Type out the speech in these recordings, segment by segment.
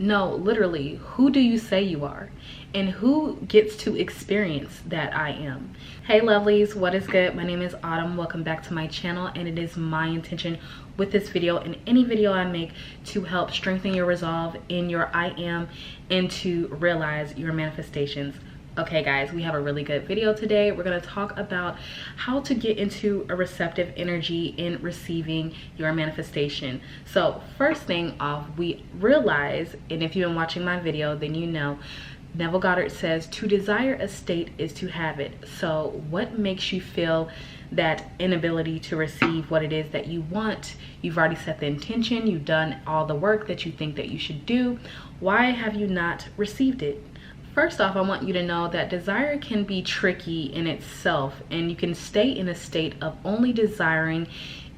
No, literally, who do you say you are? And who gets to experience that I am? Hey lovelies, what is good? My name is Autumn. Welcome back to my channel, and it is my intention with this video and any video I make to help strengthen your resolve in your I am and to realize your manifestations. Okay guys, we have a really good video today. We're going to talk about how to get into a receptive energy in receiving your manifestation. So first thing off, we realize, and if you've been watching my video, then you know, Neville Goddard says to desire a state is to have it. So what makes you feel that inability to receive what it is that you want? You've already set the intention, you've done all the work that you think that you should do. Why have you not received it? First off, I want you to know that desire can be tricky in itself, and you can stay in a state of only desiring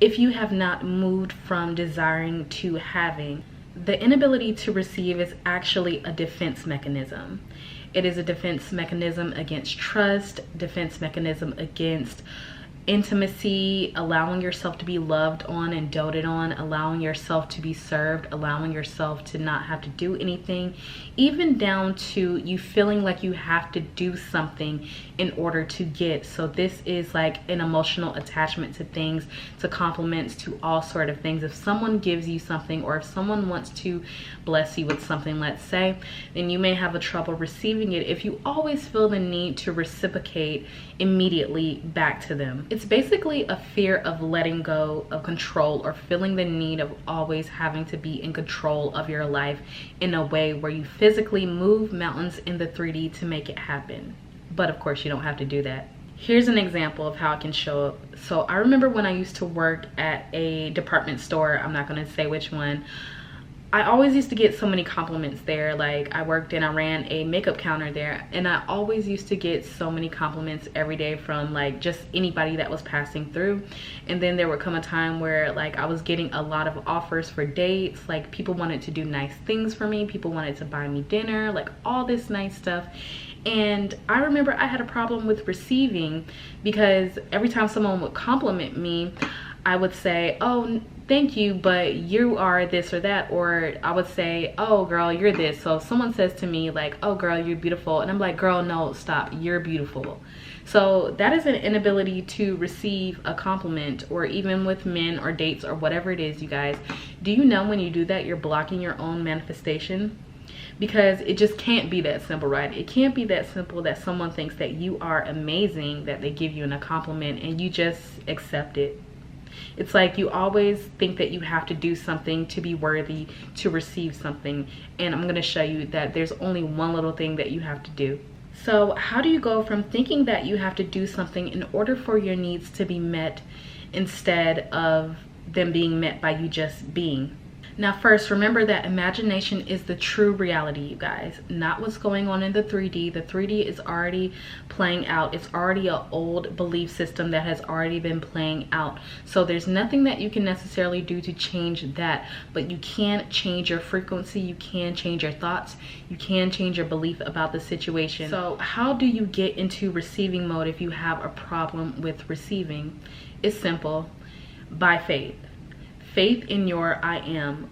if you have not moved from desiring to having. The inability to receive is actually a defense mechanism. It is a defense mechanism against trust, defense mechanism against intimacy, allowing yourself to be loved on and doted on, allowing yourself to be served, allowing yourself to not have to do anything, even down to you feeling like you have to do something in order to get. So this is like an emotional attachment to things, to compliments, to all sort of things. If someone gives you something, or if someone wants to bless you with something, let's say, then you may have a trouble receiving it if you always feel the need to reciprocate immediately back to them. It's basically a fear of letting go of control, or feeling the need of always having to be in control of your life in a way where you physically move mountains in the 3D to make it happen. But of course you don't have to do that. Here's an example of how it can show up. So I remember when I used to work at a department store, I'm not going to say which one, I always used to get so many compliments there. Like I worked and I ran a makeup counter there, and I always used to get so many compliments every day from like just anybody that was passing through. And then there would come a time where like I was getting a lot of offers for dates. Like people wanted to do nice things for me, people wanted to buy me dinner, like all this nice stuff. And I remember I had a problem with receiving, because every time someone would compliment me, I would say, oh, thank you, but you are this or that. Or I would say, oh girl, you're this. So if someone says to me like, oh girl, you're beautiful, and I'm like, girl, no, stop, you're beautiful. So that is an inability to receive a compliment, or even with men or dates or whatever it is, you guys. Do you know when you do that, you're blocking your own manifestation? Because it just can't be that simple, right? It can't be that simple that someone thinks that you are amazing, that they give you a compliment and you just accept it. It's like you always think that you have to do something to be worthy to receive something. And I'm going to show you that there's only one little thing that you have to do. So how do you go from thinking that you have to do something in order for your needs to be met, instead of them being met by you just being? Now first, remember that imagination is the true reality, you guys, not what's going on in the 3D. The 3D is already playing out. It's already an old belief system that has already been playing out. So there's nothing that you can necessarily do to change that, but you can change your frequency, you can change your thoughts, you can change your belief about the situation. So how do you get into receiving mode if you have a problem with receiving? It's simple. By faith. Faith in your I am.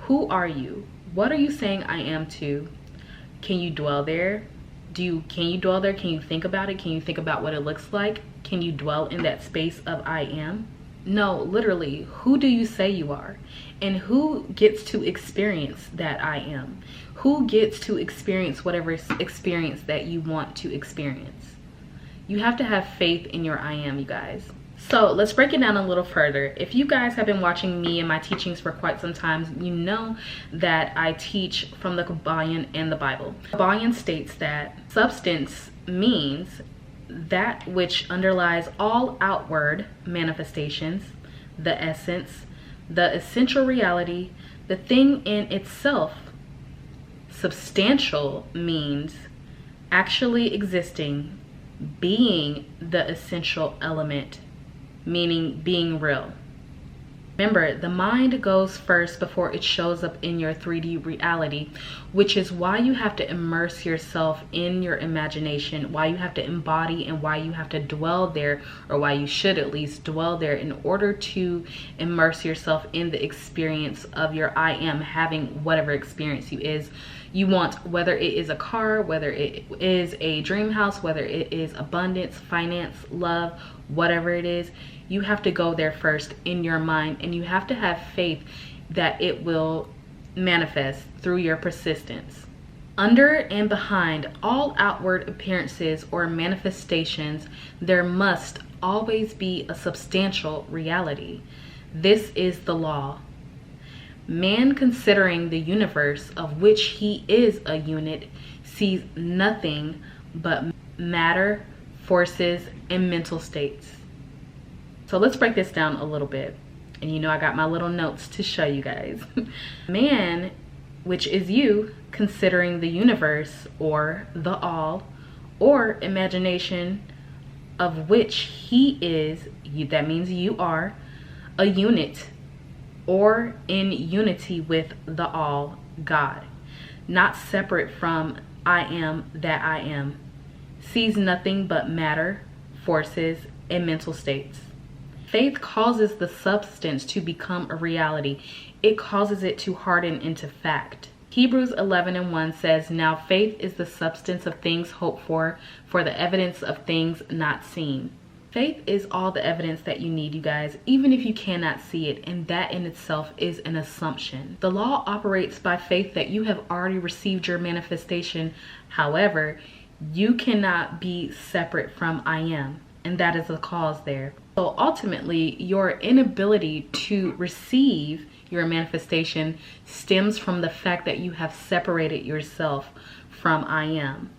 Who are you? What are you saying I am to? Can you dwell there? Can you dwell there? Can you think about it? Can you think about what it looks like? Can you dwell in that space of I am? No, literally, who do you say you are? And who gets to experience that I am? Who gets to experience whatever experience that you want to experience? You have to have faith in your I am, you guys. So let's break it down a little further. If you guys have been watching me and my teachings for quite some time, you know that I teach from the Kabbalion and the Bible. Kabbalion states that substance means that which underlies all outward manifestations, the essence, the essential reality, the thing in itself. Substantial means actually existing, being the essential element, meaning being real. Remember, the mind goes first before it shows up in your 3D reality, which is why you have to immerse yourself in your imagination, why you have to embody, and why you have to dwell there, or why you should at least dwell there in order to immerse yourself in the experience of your I am having whatever experience you want, whether it is a car, whether it is a dream house, whether it is abundance, finance, love, whatever it is. You have to go there first in your mind, and you have to have faith that it will manifest through your persistence. Under and behind all outward appearances or manifestations, there must always be a substantial reality. This is the law. Man, considering the universe of which he is a unit, sees nothing but matter, forces, and mental states. So let's break this down a little bit. And you know I got my little notes to show you guys. Man, which is you, considering the universe or the all, or imagination of which he is, that means you are, a unit, or in unity with the all, God, not separate from I am that I am, sees nothing but matter, forces, and mental states. Faith causes the substance to become a reality. It causes it to harden into fact. Hebrews 11:1 says, "Now faith is the substance of things hoped for the evidence of things not seen." Faith is all the evidence that you need, you guys, even if you cannot see it, and that in itself is an assumption. The law operates by faith that you have already received your manifestation. However, you cannot be separate from I am, and that is the cause there. So ultimately, your inability to receive your manifestation stems from the fact that you have separated yourself from I am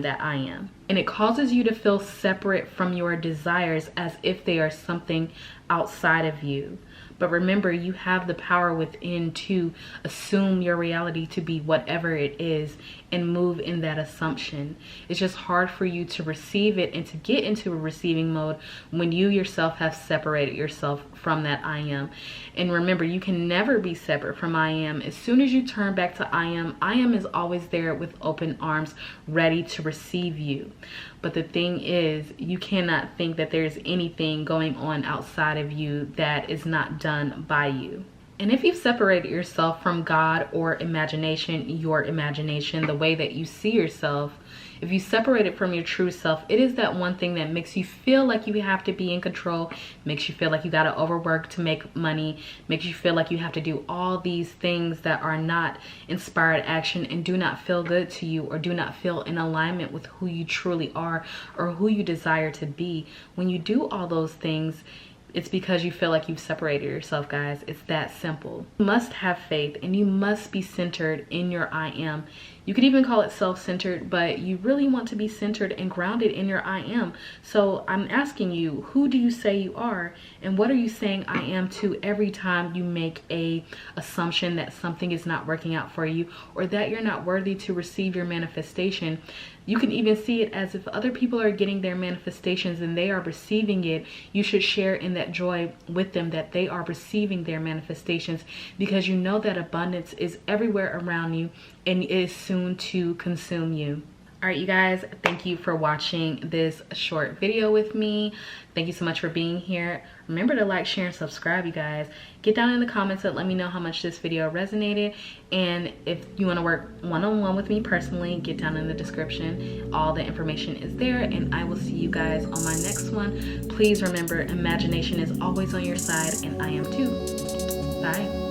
that I am. And it causes you to feel separate from your desires as if they are something outside of you. But remember, you have the power within to assume your reality to be whatever it is and move in that assumption. It's just hard for you to receive it and to get into a receiving mode when you yourself have separated yourself from that I am. And remember, you can never be separate from I am. As soon as you turn back to I am is always there with open arms, ready to receive you. But the thing is, you cannot think that there's anything going on outside of you that is not done by you. And if you've separated yourself from God or imagination, your imagination, the way that you see yourself, if you separate it from your true self, it is that one thing that makes you feel like you have to be in control, makes you feel like you got to overwork to make money, makes you feel like you have to do all these things that are not inspired action and do not feel good to you or do not feel in alignment with who you truly are or who you desire to be. When you do all those things, it's because you feel like you've separated yourself, guys. It's that simple. You must have faith and you must be centered in your I am. You could even call it self-centered, but you really want to be centered and grounded in your I am. So I'm asking you, who do you say you are? And what are you saying I am to every time you make a assumption that something is not working out for you or that you're not worthy to receive your manifestation? You can even see it as if other people are getting their manifestations and they are receiving it, you should share in that joy with them that they are receiving their manifestations, because you know that abundance is everywhere around you and is soon to consume you. All right, you guys, thank you for watching this short video with me. Thank you so much for being here. Remember to like, share, and subscribe, you guys. Get down in the comments and let me know how much this video resonated. And if you want to work one-on-one with me personally, get down in the description. All the information is there, and I will see you guys on my next one. Please remember, imagination is always on your side, and I am too. Bye.